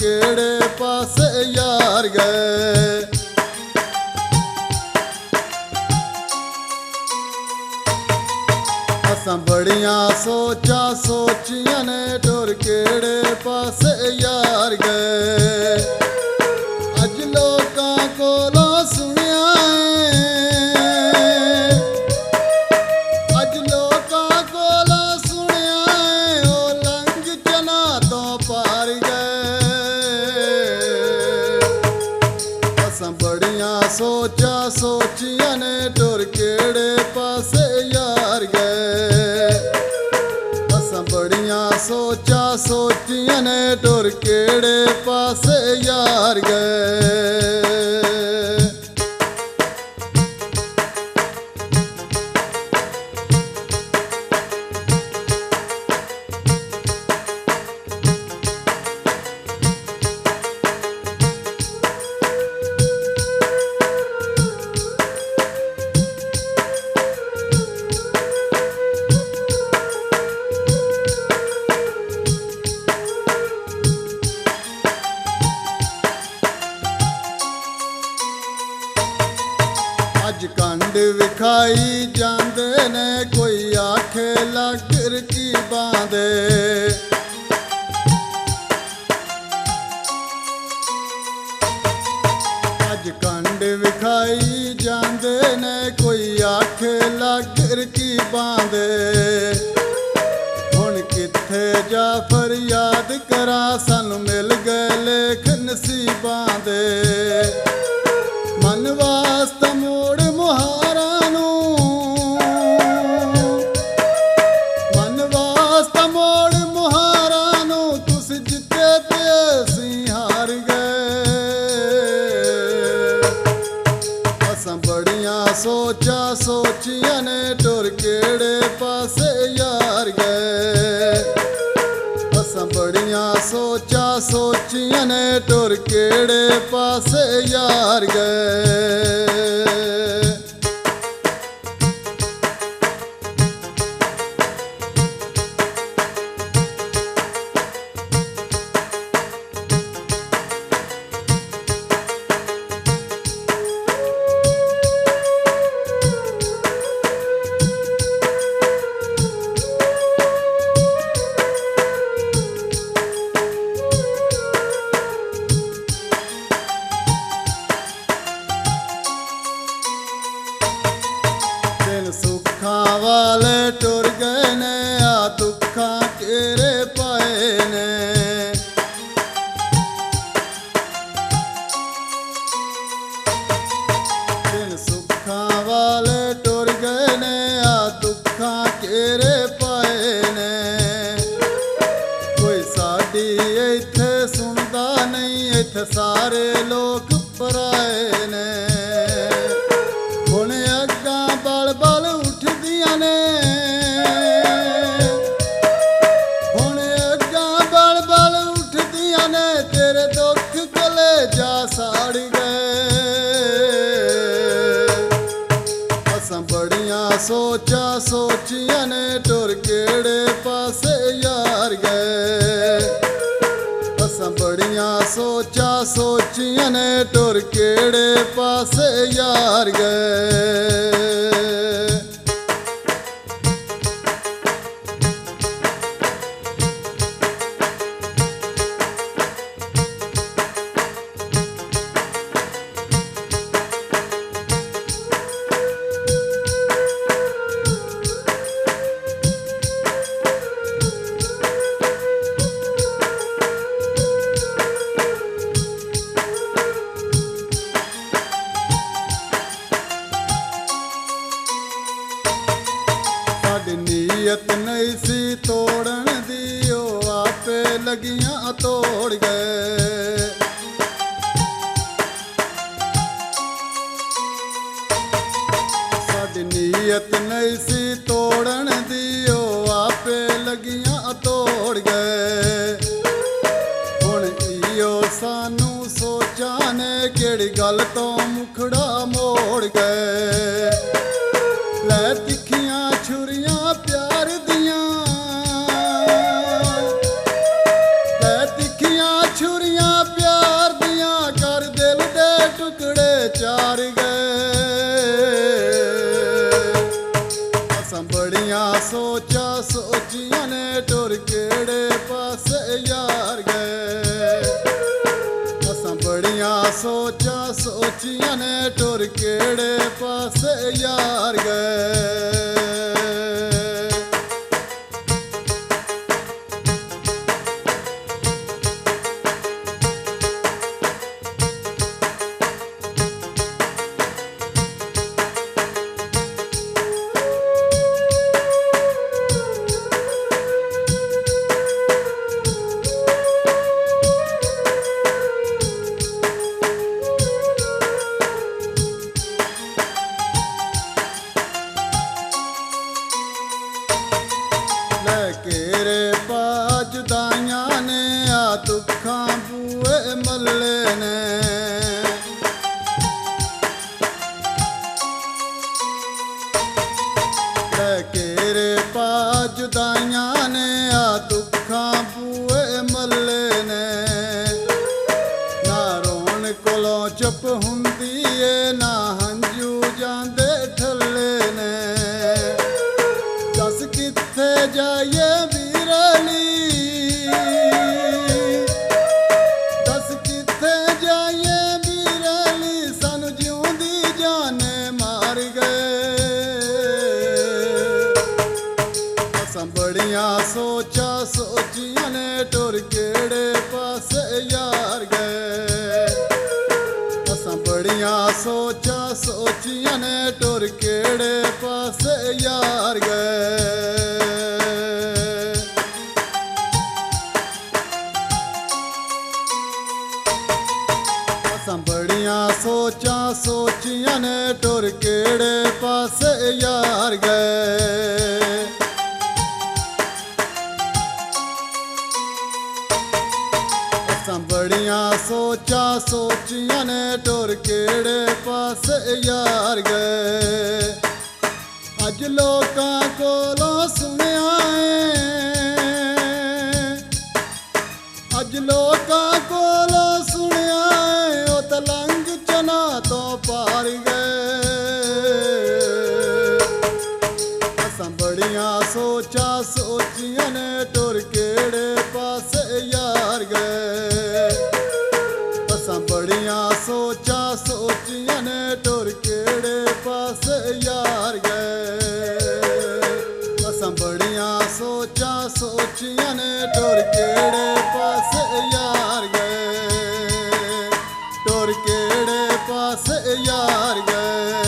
केड़े पासे यार गए। असां बड़ियां सोचा सोचियां ने टुर केड़े पासे यार गए। अज लोकां कोलों सुनिया अज लोकां कोलों सुनिया ओ लंघ जना तो पार गए। असां बड़ियां सोचा सोचियां ने टुर केड़े पासे यार गए। असां बड़ियां सोचा सोचियां ने टुर केड़े पासे यार गए। अज कंड विखाई जांदे ने कोई आखे लगर की बांदे। अज कंड विखाई जांदे ने कोई आखे लगर की बांदे। हुण किथे जा फरियाद करा सानू मिल गए लेख नसीबां दे। मन वास्ता मोड़ मुहारा नूं मन वास्ता मोड़ मुहारा नूं तुस जिते ते असीं हार गए। असां बड़ियां सोचा सोचियां ने टुर केड़े पासे यार गए। असां बड़ियां सोचा सोचियां ने टुर केड़े पासे यार गए। सुखां वाले टुर गए ने आ दुखां घेरे पाए ने। दिन सुखां वाले टुर गए ने आ दुखां घेरे पाए ने। कोई साडी इत्थे सुनदा नहीं इत्थे सारे लोग पराए ने। हुण अग्गां बल बल उठदियां ने हुण अग्गां बल बल उठदियां ने तेरे दुख कलेजा साड़ गए। असां बड़ियां सोचा सोचियां ने टुर केड़े पासे यार गए। असां बड़ियां सोचा सोचियां ने टुर केड़े पासे यार गए। नीयत नहीं सी तोड़न दी ओ आपे लगियां तोड़ गए। साडी नीयत नहीं सी तोड़न दी ओ आपे लगियां तोड़ गए। हुण इयो सानू सोचा ने केड़ी गल तो मुखड़ा मोड़ गए। लै तिखियां छुरियां प्यार दियां लै तिखियां छुरियां ਸੋਚਾਂ ਸੋਚੀਆਂ ਨੇ ਟੁਰ ਕਿਹੜੇ ਪਾਸੇ ਯਾਰ ਗਏ। ਲੈ ਕੇਰੇ ਪਾ ਜੁਦਾਈਆਂ ਨੇ ਆ ਦੁੱਖਾਂ ਬੂਏ ਮੱਲੇ ਨੇ। ਲੈ ਕੇਰੇ ਪਾ ਜੁਦਾਈਆਂ ਨੇ ਆ ਦੁੱਖਾਂ ਬੂਏ ਮੱਲੇ ਨੇ। ਨਾ ਰੋਣ ਕੋਲੋਂ ਚੁੱਪ ਹੁੰਦੀ ਏ ਨਾ ਹੰਝੂ ਜਾਂਦੇ ਠੱਲੇ ਨੇ। ਦੱਸ ਕਿੱਥੇ ਜਾਈਏ ਵੀਰਨੀ, ਦੱਸ ਕਿੱਥੇ ਜਾਈਏ ਵੀਰਨੀ, ਸਾਨੂੰ ਜਿਉਂਦੀ ਜਾਨੇ ਮਾਰ ਗਏ। ਅਸਾਂ ਬੜੀਆਂ ਸੋਚਾਂ ਸੋਚੀਆਂ ਨੇ ਟੁਰ ਕਿਹੜੇ ਪਾਸੇ ਯਾਰ ਗਏ। ਅਸਾਂ ਬੜੀਆਂ ਸੋਚਾਂ ਸੋਚੀਆਂ ਨੇ ਟੁਰ ਕਿਹੜੇ ਪਾਸੇ ਯਾਰ ਗਏ। ਅਸਾਂ ਬੜੀਆਂ ਸੋਚਾਂ ਸੋਚੀਆਂ ਨੇ ਟੁਰ ਕਿਹੜੇ ਪਾਸੇ ਯਾਰ ਗਏ। ਅਸਾਂ ਬੜੀਆਂ ਸੋਚਾਂ ਸੋਚੀਆਂ ਨੇ ਟੁਰ ਕਿਹੜੇ ਪਾਸੇ ਯਾਰ ਗਏ। ਅੱਜ ਲੋਕਾਂ ਕੋਲੋਂ ਸੁਣਿਆ ਏ, ਅੱਜ ਲੋਕਾਂ ਕੋਲੋਂ ਸੁਣਿਆ ਏ, ਉਹ ਤਾਂ ਲੰਘ ਚਨਾ ਤੋਂ ਪਾਰ ਗਏ। ਅਸਾਂ ਬੜੀਆਂ ਸੋਚਾਂ ਸੋਚੀਆਂ ਨੇ ਟੁਰ ਕਿਹੜੇ ਪਾਸੇ ਯਾਰ ਗਏ। ਅਸਾਂ ਬੜੀਆਂ ਸੋਚਾਂ ਸੋਚੀਆਂ ਨੇ ਟੁਰ ਕਿਹੜੇ ਪਾਸੇ ਯਾਰ ਗਏ। ਅਸਾਂ ਬੜੀਆਂ ਸੋਚਾਂ ਸੋਚੀਆਂ ਨੇ ਟੁਰ ਕਿਹੜੇ ਪਾਸੇ ਯਾਰ ਗਏ। ਟੁਰ ਕਿਹੜੇ ਪਾਸੇ ਯਾਰ ਗਏ।